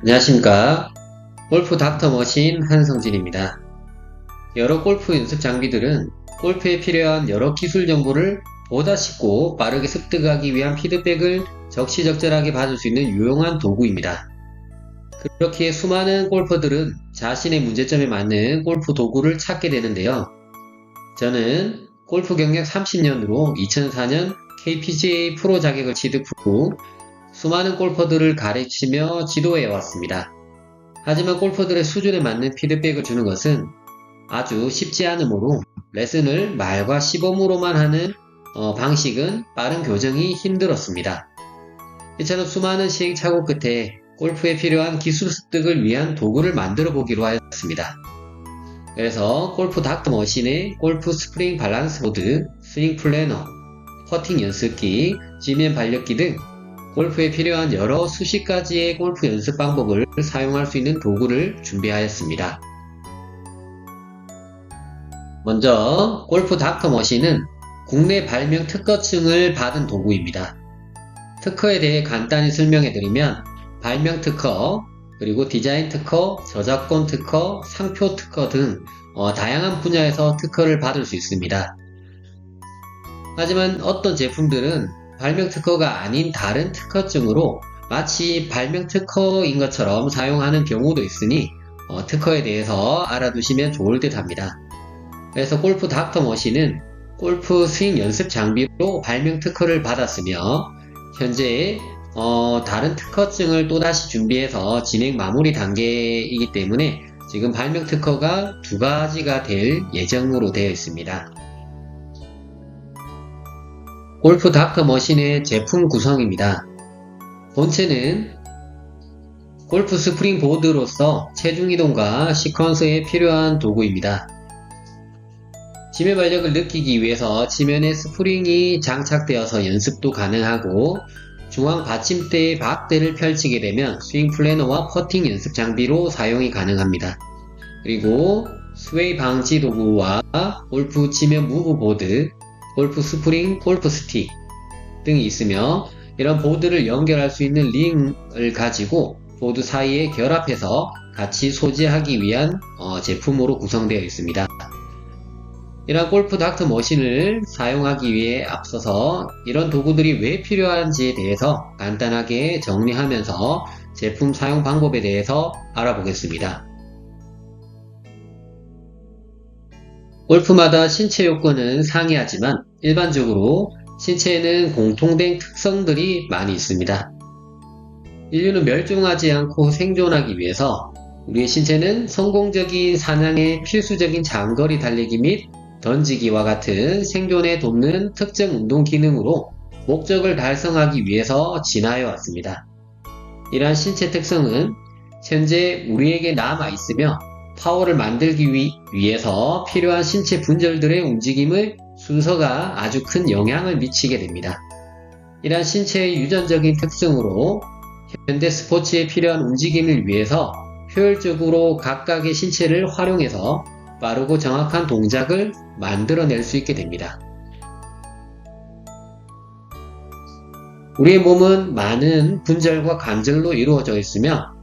안녕하십니까. 골프 닥터 머신 한성진입니다. 여러 골프 연습 장비들은 골프에 필요한 여러 기술 정보를 보다 쉽고 빠르게 습득하기 위한 피드백을 적시적절하게 받을 수 있는 유용한 도구입니다. 그렇기에 수많은 골퍼들은 자신의 문제점에 맞는 골프 도구를 찾게 되는데요. 저는 골프 경력 30년으로 2004년 KPGA 프로 자격을 취득 후 수많은 골퍼들을 가르치며 지도해 왔습니다. 하지만 골퍼들의 수준에 맞는 피드백을 주는 것은 아주 쉽지 않으므로 레슨을 말과 시범으로만 하는 방식은 빠른 교정이 힘들었습니다. 이처럼 수많은 시행착오 끝에 골프에 필요한 기술 습득을 위한 도구를 만들어 보기로 하였습니다. 그래서 골프 닥터 머신의 골프 스프링 밸런스 보드, 스윙 플래너, 퍼팅 연습기, 지면 반력기 등 골프에 필요한 여러 수십 가지의 골프 연습 방법을 사용할 수 있는 도구를 준비하였습니다. 먼저 골프 닥터 머신은 국내 발명 특허증을 받은 도구입니다. 특허에 대해 간단히 설명해드리면 발명 특허, 그리고 디자인 특허, 저작권 특허, 상표 특허 등 다양한 분야에서 특허를 받을 수 있습니다. 하지만 어떤 제품들은 발명 특허가 아닌 다른 특허증으로 마치 발명 특허인 것처럼 사용하는 경우도 있으니 특허에 대해서 알아두시면 좋을 듯 합니다. 그래서 골프 닥터 머신은 골프 스윙 연습 장비로 발명 특허를 받았으며 현재 다른 특허증을 또다시 준비해서 진행 마무리 단계이기 때문에 지금 발명 특허가 2가지가 될 예정으로 되어 있습니다. 골프 닥터 머신의 제품 구성입니다. 본체는 골프 스프링 보드로서 체중 이동과 시퀀스에 필요한 도구입니다. 지면 발력을 느끼기 위해서 지면에 스프링이 장착되어서 연습도 가능하고 중앙 받침대의 박대를 펼치게 되면 스윙 플래너와 퍼팅 연습 장비로 사용이 가능합니다. 그리고 스웨이 방지 도구와 골프 지면 무브 보드, 골프 스프링, 골프 스틱 등이 있으며 이런 보드를 연결할 수 있는 링을 가지고 보드 사이에 결합해서 같이 소지하기 위한 제품으로 구성되어 있습니다. 이러한 골프 닥터 머신을 사용하기 위해 앞서서 이런 도구들이 왜 필요한지에 대해서 간단하게 정리하면서 제품 사용 방법에 대해서 알아보겠습니다. 골프마다 신체 요건은 상이하지만 일반적으로 신체에는 공통된 특성들이 많이 있습니다. 인류는 멸종하지 않고 생존하기 위해서 우리의 신체는 성공적인 사냥의 필수적인 장거리 달리기 및 던지기와 같은 생존에 돕는 특정 운동 기능으로 목적을 달성하기 위해서 진화해 왔습니다. 이러한 신체 특성은 현재 우리에게 남아 있으며 파워를 만들기 위해서 필요한 신체 분절들의 움직임의 순서가 아주 큰 영향을 미치게 됩니다. 이러한 신체의 유전적인 특성으로 현대 스포츠에 필요한 움직임을 위해서 효율적으로 각각의 신체를 활용해서 빠르고 정확한 동작을 만들어낼 수 있게 됩니다. 우리의 몸은 많은 분절과 관절로 이루어져 있으며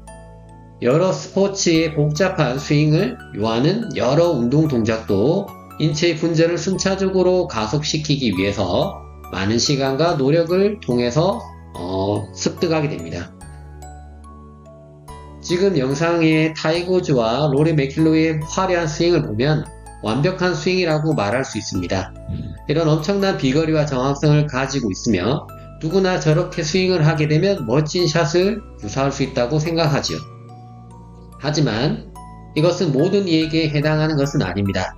여러 스포츠의 복잡한 스윙을 요하는 여러 운동 동작도 인체의 분절을 순차적으로 가속시키기 위해서 많은 시간과 노력을 통해서 습득하게 됩니다. 지금 영상의 타이거 우즈와 로리 맥킬로이의 화려한 스윙을 보면 완벽한 스윙이라고 말할 수 있습니다. 이런 엄청난 비거리와 정확성을 가지고 있으며 누구나 저렇게 스윙을 하게 되면 멋진 샷을 구사할 수 있다고 생각하지요. 하지만 이것은 모든 이에게 해당하는 것은 아닙니다.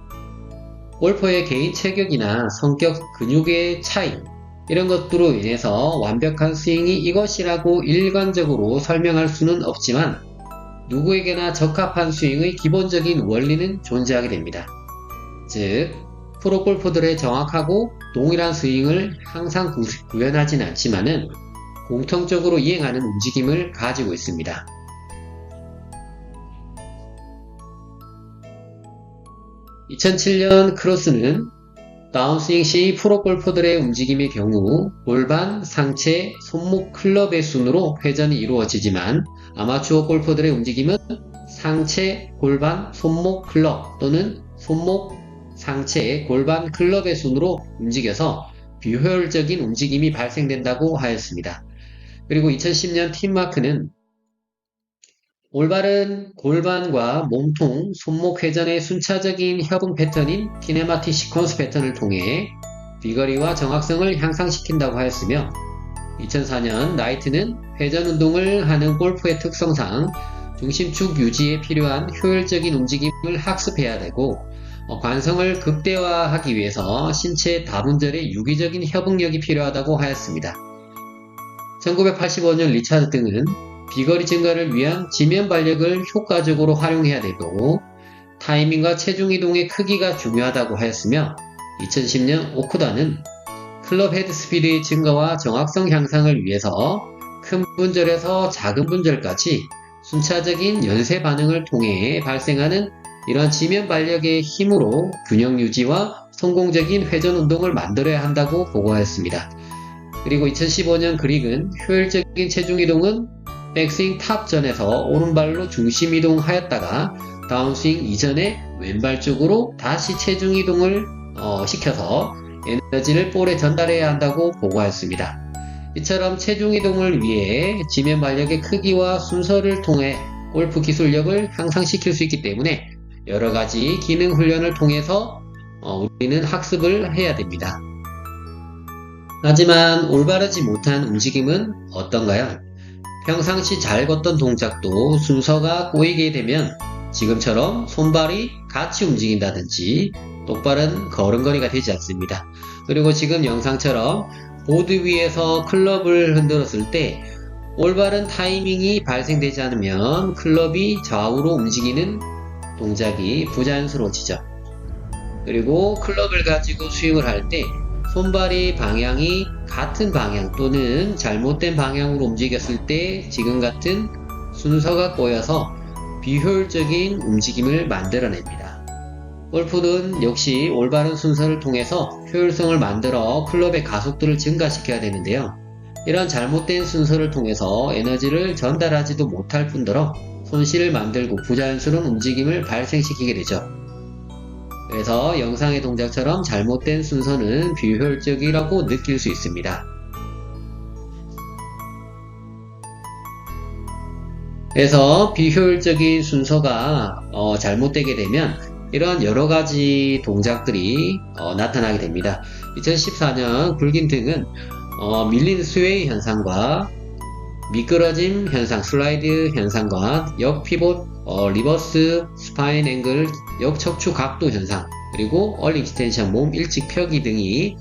골퍼의 개인 체격이나 성격, 근육의 차이 이런 것들로 인해서 완벽한 스윙이 이것이라고 일관적으로 설명할 수는 없지만 누구에게나 적합한 스윙의 기본적인 원리는 존재하게 됩니다. 즉, 프로 골퍼들의 정확하고 동일한 스윙을 항상 구현하진 않지만은 공통적으로 이행하는 움직임을 가지고 있습니다. 2007년 크로스는 다운스윙 시 프로골퍼들의 움직임의 경우 골반, 상체, 손목, 클럽의 순으로 회전이 이루어지지만 아마추어 골퍼들의 움직임은 상체, 골반, 손목, 클럽 또는 손목, 상체, 골반, 클럽의 순으로 움직여서 비효율적인 움직임이 발생된다고 하였습니다. 그리고 2010년 팀마크는 올바른 골반과 몸통, 손목 회전의 순차적인 협응 패턴인 키네마틱 시퀀스 패턴을 통해 비거리와 정확성을 향상시킨다고 하였으며 2004년 나이트는 회전 운동을 하는 골프의 특성상 중심축 유지에 필요한 효율적인 움직임을 학습해야 되고 관성을 극대화하기 위해서 신체 다분절의 유기적인 협응력이 필요하다고 하였습니다. 1985년 리차드 등은 비거리 증가를 위한 지면 발력을 효과적으로 활용해야 되고 타이밍과 체중 이동의 크기가 중요하다고 하였으며 2010년 오쿠다는 클럽 헤드 스피드의 증가와 정확성 향상을 위해서 큰 분절에서 작은 분절까지 순차적인 연쇄 반응을 통해 발생하는 이런 지면 발력의 힘으로 균형 유지와 성공적인 회전 운동을 만들어야 한다고 보고하였습니다. 그리고 2015년 그릭은 효율적인 체중 이동은 백스윙 탑전에서 오른발로 중심 이동하였다가 다운스윙 이전에 왼발 쪽으로 다시 체중 이동을 시켜서 에너지를 볼에 전달해야 한다고 보고하였습니다. 이처럼 체중 이동을 위해 지면 발력의 크기와 순서를 통해 골프 기술력을 향상시킬 수 있기 때문에 여러가지 기능 훈련을 통해서 우리는 학습을 해야 됩니다. 하지만 올바르지 못한 움직임은 어떤가요? 평상시 잘 걷던 동작도 순서가 꼬이게 되면 지금처럼 손발이 같이 움직인다든지 똑바른 걸음걸이가 되지 않습니다. 그리고 지금 영상처럼 보드 위에서 클럽을 흔들었을 때 올바른 타이밍이 발생되지 않으면 클럽이 좌우로 움직이는 동작이 부자연스러워지죠. 그리고 클럽을 가지고 스윙을 할 때 손발이 방향이 같은 방향 또는 잘못된 방향으로 움직였을 때 지금 같은 순서가 꼬여서 비효율적인 움직임을 만들어냅니다. 골프는 역시 올바른 순서를 통해서 효율성을 만들어 클럽의 가속도를 증가시켜야 되는데요. 이런 잘못된 순서를 통해서 에너지를 전달하지도 못할 뿐더러 손실을 만들고 부자연스러운 움직임을 발생시키게 되죠. 그래서 영상의 동작처럼 잘못된 순서는 비효율적이라고 느낄 수 있습니다. 그래서 비효율적인 순서가 잘못되게 되면 이런 여러가지 동작들이 나타나게 됩니다. 2014년 굴긴 등은 밀린 스웨이 현상과 미끄러짐 현상, 슬라이드 현상과 역 피봇, 리버스 스파인 앵글, 역 척추 각도 현상, 그리고 얼리 익스텐션, 몸 일직 펴기 등이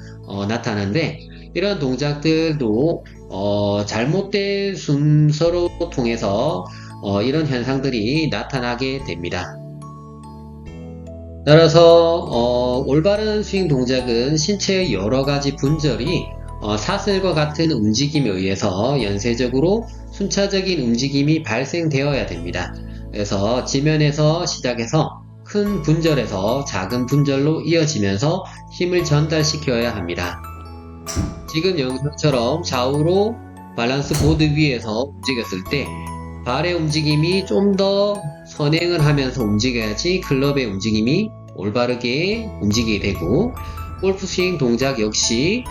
나타나는데 이런 동작들도 잘못된 순서로 통해서 이런 현상들이 나타나게 됩니다. 따라서 올바른 스윙 동작은 신체의 여러가지 분절이 사슬과 같은 움직임에 의해서 연쇄적으로 순차적인 움직임이 발생되어야 됩니다. 그래서 지면에서 시작해서 큰 분절에서 작은 분절로 이어지면서 힘을 전달시켜야 합니다. 지금 영상처럼 좌우로 밸런스 보드 위에서 움직였을 때 발의 움직임이 좀 더 선행을 하면서 움직여야지 클럽의 움직임이 올바르게 움직이게 되고 골프 스윙 동작 역시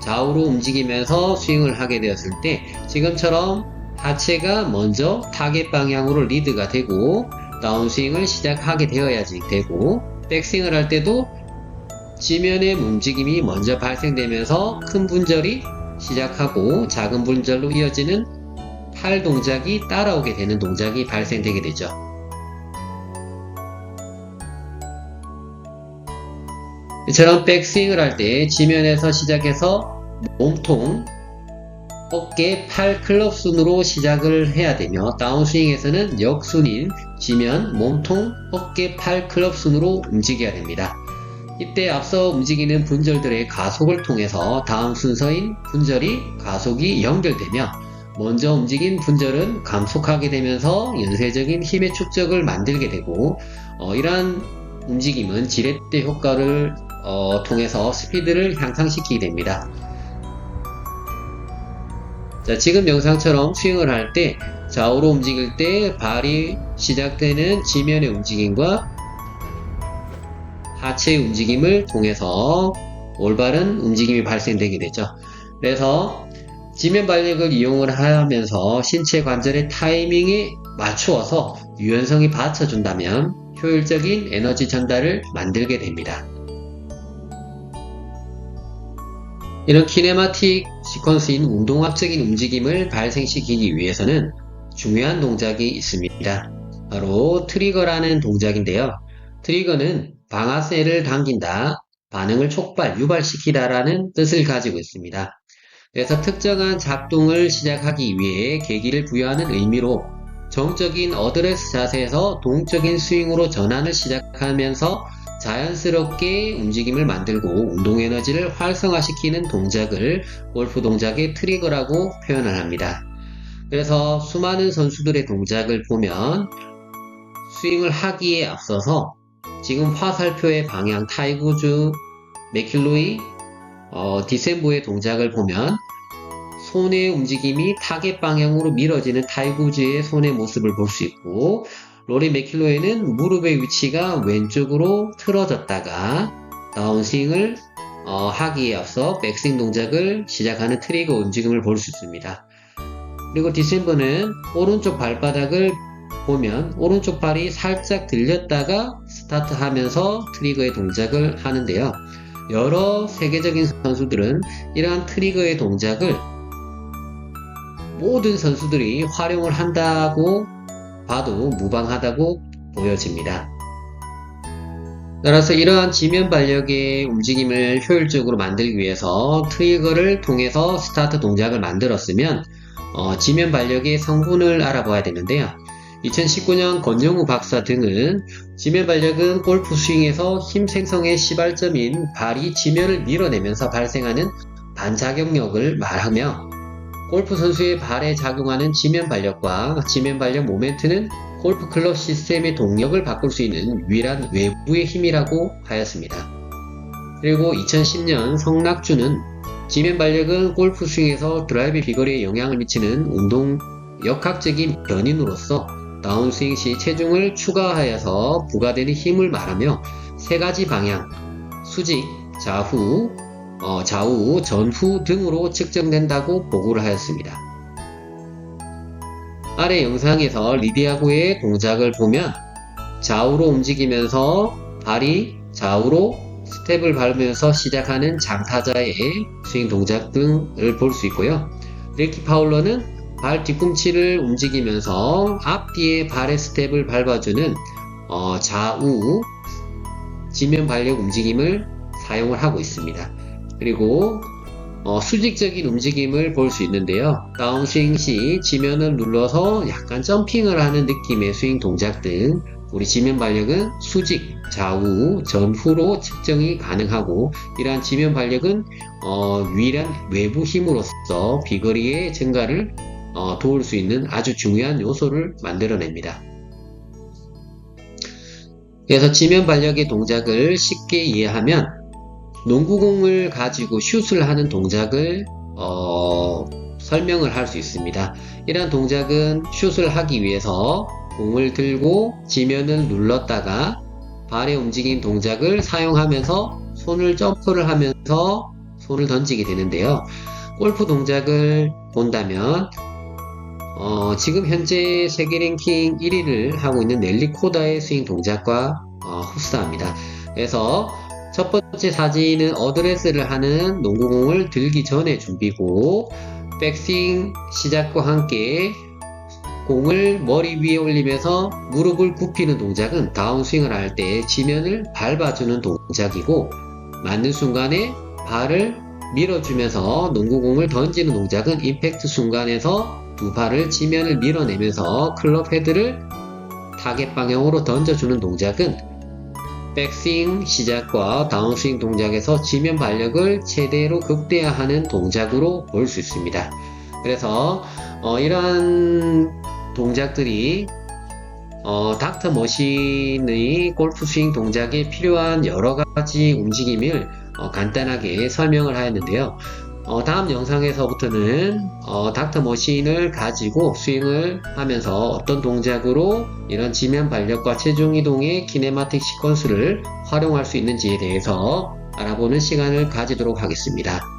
좌우로 움직이면서 스윙을 하게 되었을 때 지금처럼 하체가 먼저 타겟 방향으로 리드가 되고 다운스윙을 시작하게 되어야지 되고 백스윙을 할 때도 지면의 움직임이 먼저 발생되면서 큰 분절이 시작하고 작은 분절로 이어지는 팔 동작이 따라오게 되는 동작이 발생되게 되죠. 이처럼 백스윙을 할 때 지면에서 시작해서 몸통, 어깨, 팔, 클럽 순으로 시작을 해야 되며 다운스윙에서는 역순인 지면, 몸통, 어깨, 팔, 클럽 순으로 움직여야 됩니다. 이때 앞서 움직이는 분절들의 가속을 통해서 다음 순서인 분절이 가속이 연결되며 먼저 움직인 분절은 감속하게 되면서 연쇄적인 힘의 축적을 만들게 되고 이러한 움직임은 지렛대 효과를 통해서 스피드를 향상시키게 됩니다. 자, 지금 영상처럼 스윙을 할 때 좌우로 움직일 때 발이 시작되는 지면의 움직임과 하체의 움직임을 통해서 올바른 움직임이 발생되게 되죠. 그래서 지면 발력을 이용을 하면서 신체 관절의 타이밍에 맞추어서 유연성이 받쳐준다면 효율적인 에너지 전달을 만들게 됩니다. 이런 키네마틱 시퀀스인 운동학적인 움직임을 발생시키기 위해서는 중요한 동작이 있습니다. 바로 트리거라는 동작인데요. 트리거는 방아쇠를 당긴다, 반응을 유발시키다 라는 뜻을 가지고 있습니다. 그래서 특정한 작동을 시작하기 위해 계기를 부여하는 의미로 정적인 어드레스 자세에서 동적인 스윙으로 전환을 시작하면서 자연스럽게 움직임을 만들고 운동 에너지를 활성화시키는 동작을 골프 동작의 트리거라고 표현을 합니다. 그래서 수많은 선수들의 동작을 보면 스윙을 하기에 앞서서 지금 화살표의 방향 타이거즈, 맥킬로이, 디셈보의 동작을 보면 손의 움직임이 타겟 방향으로 밀어지는 타이거즈의 손의 모습을 볼 수 있고, 로리 맥킬로이는 무릎의 위치가 왼쪽으로 틀어졌다가 다운스윙을 하기에 앞서 백스윙 동작을 시작하는 트리거 움직임을 볼 수 있습니다. 그리고 디셈버는 오른쪽 발바닥을 보면 오른쪽 발이 살짝 들렸다가 스타트하면서 트리거의 동작을 하는데요. 여러 세계적인 선수들은 이러한 트리거의 동작을 모든 선수들이 활용을 한다고 봐도 무방하다고 보여집니다. 따라서 이러한 지면 발력의 움직임을 효율적으로 만들기 위해서 트리거를 통해서 스타트 동작을 만들었으면 지면 발력의 성분을 알아봐야 되는데요. 2019년 권영우 박사 등은 지면 발력은 골프 스윙에서 힘 생성의 시발점인 발이 지면을 밀어내면서 발생하는 반작용력을 말하며, 골프 선수의 발에 작용하는 지면 발력과 지면 발력 모멘트는 골프 클럽 시스템의 동력을 바꿀 수 있는 유일한 외부의 힘이라고 하였습니다. 그리고 2010년 성낙주는 지면 발력은 골프 스윙에서 드라이브 비거리에 영향을 미치는 운동 역학적인 변인으로서 다운스윙 시 체중을 추가하여서 부과되는 힘을 말하며 세 가지 방향, 수직, 좌우, 전후 등으로 측정된다고 보고를 하였습니다. 아래 영상에서 리디아고의 동작을 보면 좌우로 움직이면서 발이 좌우로 스텝을 밟으면서 시작하는 장타자의 스윙 동작 등을 볼 수 있고요. 리키 파울러는 발 뒤꿈치를 움직이면서 앞뒤에 발의 스텝을 밟아주는 좌우 지면 발력 움직임을 사용을 하고 있습니다. 그리고 수직적인 움직임을 볼 수 있는데요. 다운스윙 시 지면을 눌러서 약간 점핑을 하는 느낌의 스윙 동작 등 우리 지면 발력은 수직, 좌우, 전후로 측정이 가능하고, 이러한 지면 발력은 유일한 외부 힘으로서 비거리의 증가를 도울 수 있는 아주 중요한 요소를 만들어냅니다. 그래서 지면 발력의 동작을 쉽게 이해하면 농구공을 가지고 슛을 하는 동작을 설명을 할 수 있습니다. 이러한 동작은 슛을 하기 위해서 공을 들고 지면을 눌렀다가 발의 움직임 동작을 사용하면서 손을 점프를 하면서 손을 던지게 되는데요. 골프 동작을 본다면 지금 현재 세계 랭킹 1위를 하고 있는 넬리 코다의 스윙 동작과 흡사합니다. 그래서 첫 번째 사진은 어드레스를 하는 농구공을 들기 전의 준비고, 백스윙 시작과 함께 공을 머리 위에 올리면서 무릎을 굽히는 동작은 다운스윙을 할 때 지면을 밟아주는 동작이고, 맞는 순간에 발을 밀어주면서 농구공을 던지는 동작은 임팩트 순간에서 두 발을 지면을 밀어내면서 클럽 헤드를 타겟 방향으로 던져주는 동작은 백스윙 시작과 다운스윙 동작에서 지면 발력을 최대로 극대화하는 동작으로 볼 수 있습니다. 그래서 이러한 동작들이 닥터 머신의 골프 스윙 동작에 필요한 여러 가지 움직임을 간단하게 설명을 하였는데요. 다음 영상에서부터는 닥터 머신을 가지고 스윙을 하면서 어떤 동작으로 이런 지면 발력과 체중 이동의 키네마틱 시퀀스를 활용할 수 있는지에 대해서 알아보는 시간을 가지도록 하겠습니다.